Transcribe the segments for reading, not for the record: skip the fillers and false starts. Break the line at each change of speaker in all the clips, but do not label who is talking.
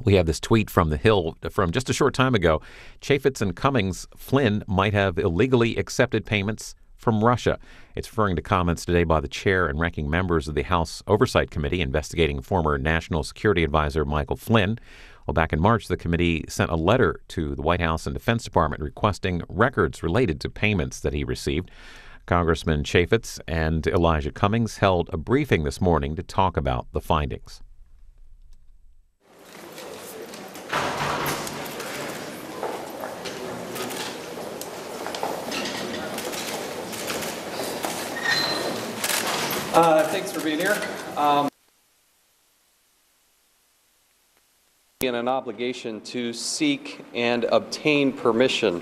We have this tweet from the Hill from just a short time ago. Chaffetz and Flynn might have illegally accepted payments from Russia. It's referring to comments today by the chair and ranking members of the House Oversight Committee investigating former National Security Advisor Michael Flynn. Well, back in March, the committee sent a letter to the White House and Defense Department requesting records related to payments that he received. Congressman Chaffetz and Elijah Cummings held a briefing this morning to talk about the findings.
Thanks for being here. And an obligation to seek and obtain permission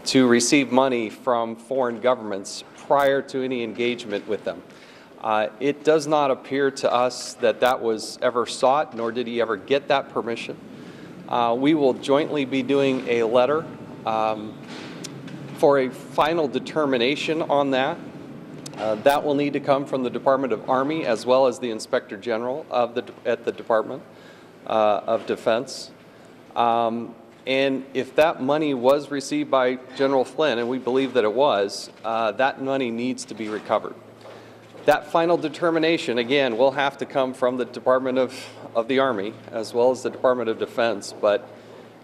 to receive money from foreign governments prior to any engagement with them. It does not appear to us that that was ever sought, nor did he ever get that permission. We will jointly be doing a letter for a final determination on that. That will need to come from the Department of Army as well as the Inspector General at the Department of Defense. And if that money was received by General Flynn, and we believe that it was, that money needs to be recovered. That final determination, again, will have to come from the Department of the Army as well as the Department of Defense. But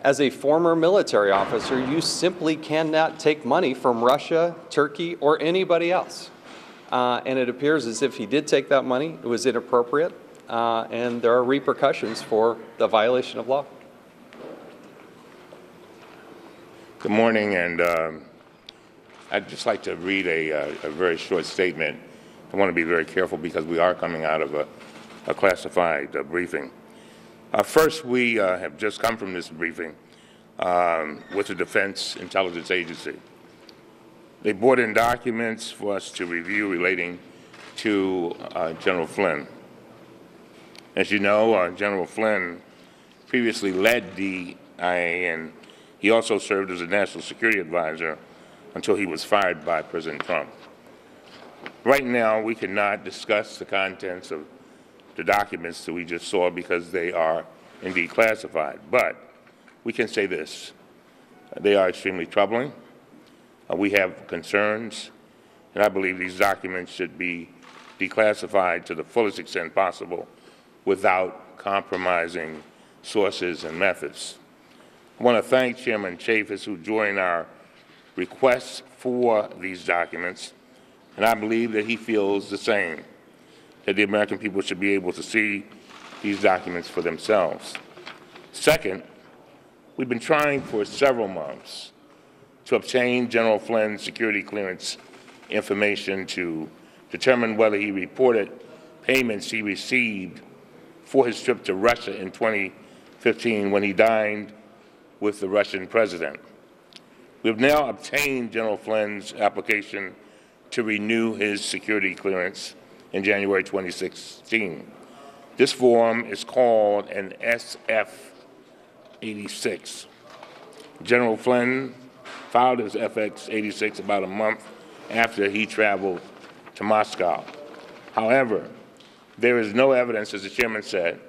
as a former military officer, you simply cannot take money from Russia, Turkey, or anybody else. And it appears as if he did take that money. It was inappropriate, and there are repercussions for the violation of law.
Good morning, and I'd just like to read a very short statement. I want to be very careful because we are coming out of a classified briefing. First, we have just come from this briefing with the Defense Intelligence Agency. They brought in documents for us to review relating to General Flynn. As you know, General Flynn previously led DIA, and he also served as a national security advisor until he was fired by President Trump. Right now, we cannot discuss the contents of the documents that we just saw because they are indeed classified. But we can say this: they are extremely troubling. We have concerns, and I believe these documents should be declassified to the fullest extent possible without compromising sources and methods. I want to thank Chairman Chaffetz, who joined our request for these documents, and I believe that he feels the same, that the American people should be able to see these documents for themselves. Second, we've been trying for several months to obtain General Flynn's security clearance information to determine whether he reported payments he received for his trip to Russia in 2015 when he dined with the Russian president. We have now obtained General Flynn's application to renew his security clearance in January 2016. This form is called an SF-86. General Flynn filed his FX-86 about a month after he traveled to Moscow. However, there is no evidence, as the chairman said,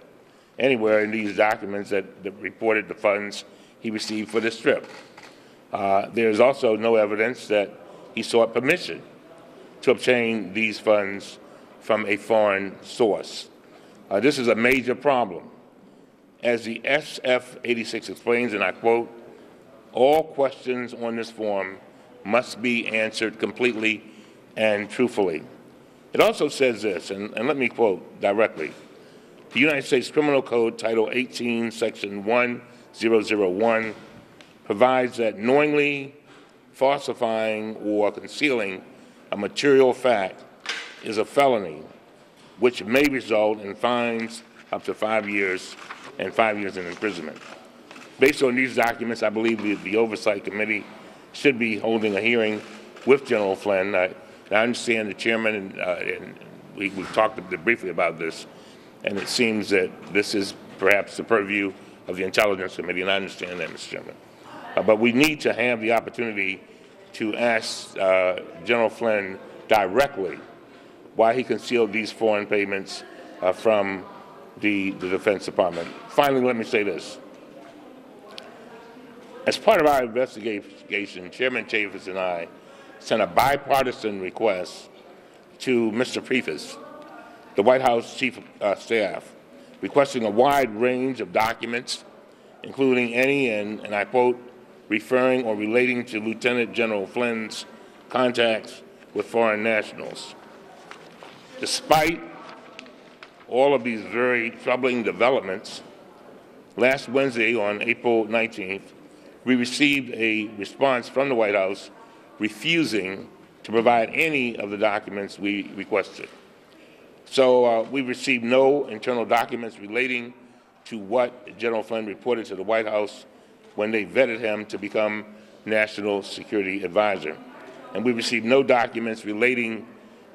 anywhere in these documents that reported the funds he received for this trip. There is also no evidence that he sought permission to obtain these funds from a foreign source. This is a major problem. As the SF-86 explains, and I quote, "All questions on this form must be answered completely and truthfully." It also says this, and let me quote directly. The United States Criminal Code, Title 18, Section 1001, provides that knowingly falsifying or concealing a material fact is a felony, which may result in fines up to 5 years and 5 years in imprisonment. Based on these documents, I believe the Oversight Committee should be holding a hearing with General Flynn. I understand the chairman, and we've talked briefly about this, and it seems that this is perhaps the purview of the Intelligence Committee, and I understand that, Mr. Chairman. But we need to have the opportunity to ask General Flynn directly why he concealed these foreign payments from the Defense Department. Finally, let me say this. As part of our investigation, Chairman Chaffetz and I sent a bipartisan request to Mr. Preface, the White House Chief of Staff, requesting a wide range of documents, including any, and I quote, referring or relating to Lieutenant General Flynn's contacts with foreign nationals. Despite all of these very troubling developments, last Wednesday on April 19th, we received a response from the White House refusing to provide any of the documents we requested. So we received no internal documents relating to what General Flynn reported to the White House when they vetted him to become National Security Advisor. And we received no documents relating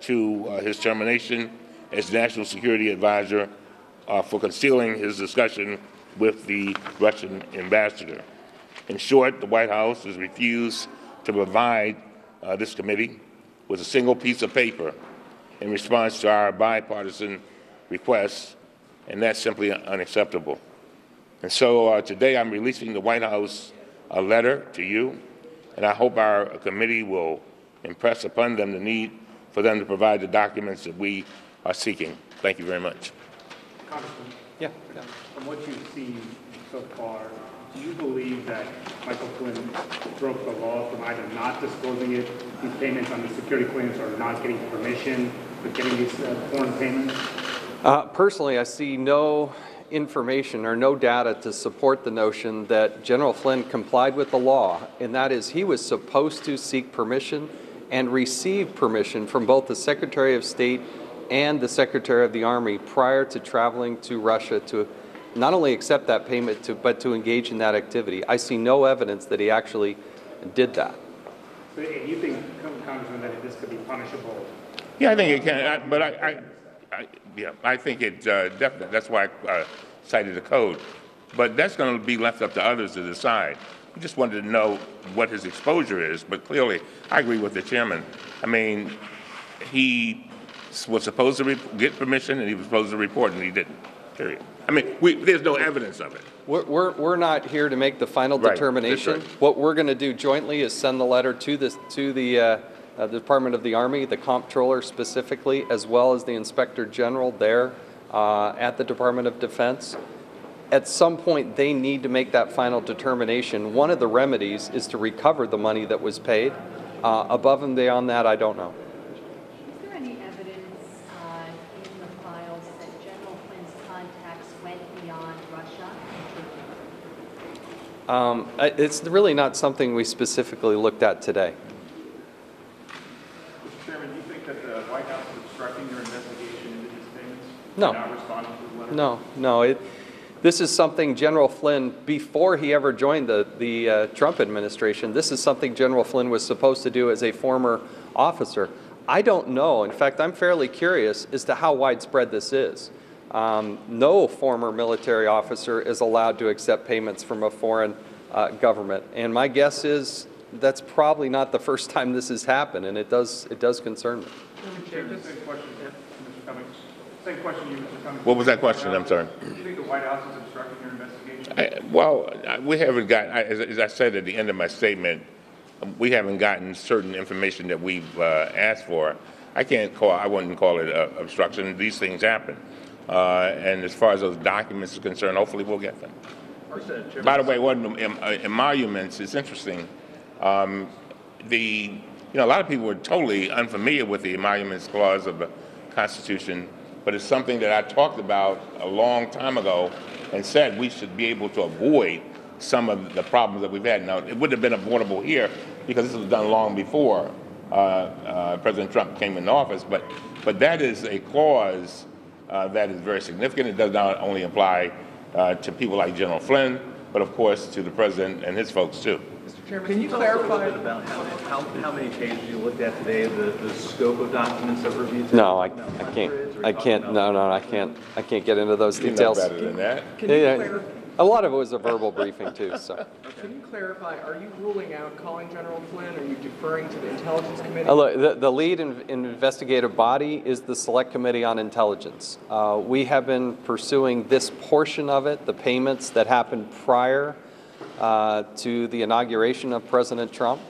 to his termination as National Security Advisor for concealing his discussion with the Russian ambassador. In short, the White House has refused to provide this committee with a single piece of paper in response to our bipartisan requests, and that's simply unacceptable. And so today I'm releasing the White House a letter to you, and I hope our committee will impress upon them the need for them to provide the documents that we are seeking. Thank you very much.
Congressman,
Yeah.
from what you've seen so far, do you believe that Michael Flynn broke the law from either not disclosing these payments under security clearance or not getting permission for getting these foreign payments?
Personally, I see no information or no data to support the notion that General Flynn complied with the law, and that is he was supposed to seek permission and receive permission from both the Secretary of State and the Secretary of the Army prior to traveling to Russia to not only accept that payment, but to engage in that activity. I see no evidence that he actually did that.
So you think, Congressman, that this could be punishable?
Yeah, I think it can, but I think it definitely, that's why I cited the code. But that's going to be left up to others to decide. We just wanted to know what his exposure is, but clearly, I agree with the chairman. I mean, he was supposed to get permission, and he was supposed to report, and he didn't, period. I mean, there's no evidence of it.
We're not here to make the final determination.
That's right.
What we're going to do jointly is send the letter to the Department of the Army, the comptroller specifically, as well as the Inspector General there at the Department of Defense. At some point, they need to make that final determination. One of the remedies is to recover the money that was paid. Above and beyond that, I don't know.
Is there any evidence in the files that General Flynn's contacts went beyond Russia?
It's really not something we specifically looked at today.
Mr. Chairman, do you think that the White House is obstructing your investigation into these payments?
No.
Not responding to the letter?
No. This is something General Flynn, before he ever joined the Trump administration, this is something General Flynn was supposed to do as a former officer. I don't know. In fact, I'm fairly curious as to how widespread this is. No former military officer is allowed to accept payments from a foreign government. And my guess is that's probably not the first time this has happened, and it does concern me.
Mr. Chairman, same question, Mr. Cummings. Same question you, Mr. Cummings.
What was that question? I'm sorry.
Do you think the White House is obstructing your investigation?
We haven't got, as I said at the end of my statement, we haven't gotten certain information that we've asked for. I wouldn't call it obstruction. These things happen. And as far as those documents are concerned, hopefully we'll get them. By the way, emoluments is interesting. A lot of people are totally unfamiliar with the emoluments clause of the Constitution, but it's something that I talked about a long time ago and said we should be able to avoid some of the problems that we've had. Now, it wouldn't have been avoidable here because this was done long before President Trump came into office, but that is a clause that is very significant. It does not only apply to people like General Flynn, but of course to the president and his folks too.
Mr. Chairman, can you clarify about how many pages you looked at today, the scope of documents that were reviewed?
No, I can't. I can't get into those details.
You know better than that.
Can you
A lot of it was a verbal briefing, too, so.
Can you clarify, are you ruling out calling General Flynn? Are you deferring to the Intelligence Committee?
Look, the lead investigative body is the Select Committee on Intelligence. We have been pursuing this portion of it, the payments that happened prior to the inauguration of President Trump.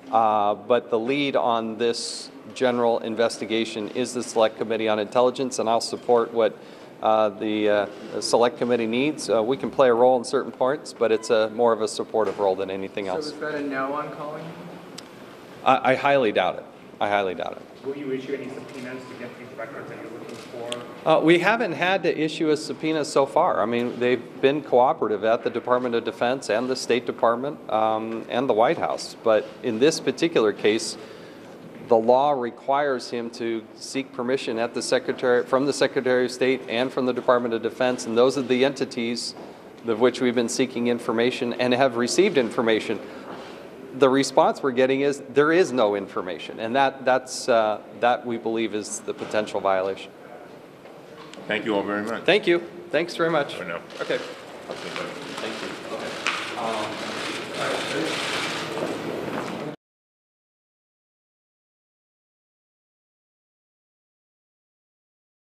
But the lead on this general investigation is the Select Committee on Intelligence, and I'll support what the Select Committee needs. We can play a role in certain parts, but it's more of a supportive role than anything else.
So is that a no on calling?
I highly doubt it. I highly doubt it.
Will you issue any subpoenas to get these records that you're looking for?
We haven't had to issue a subpoena so far. I mean, they've been cooperative at the Department of Defense and the State Department and the White House. But in this particular case, the law requires him to seek permission at from the Secretary of State and from the Department of Defense, and those are the entities of which we've been seeking information and have received information. The response we're getting is there is no information, and that we believe is the potential violation.
Thank you all very much.
Thank you. Thanks very much.
For now.
Okay.
Okay, bye.
Thank you.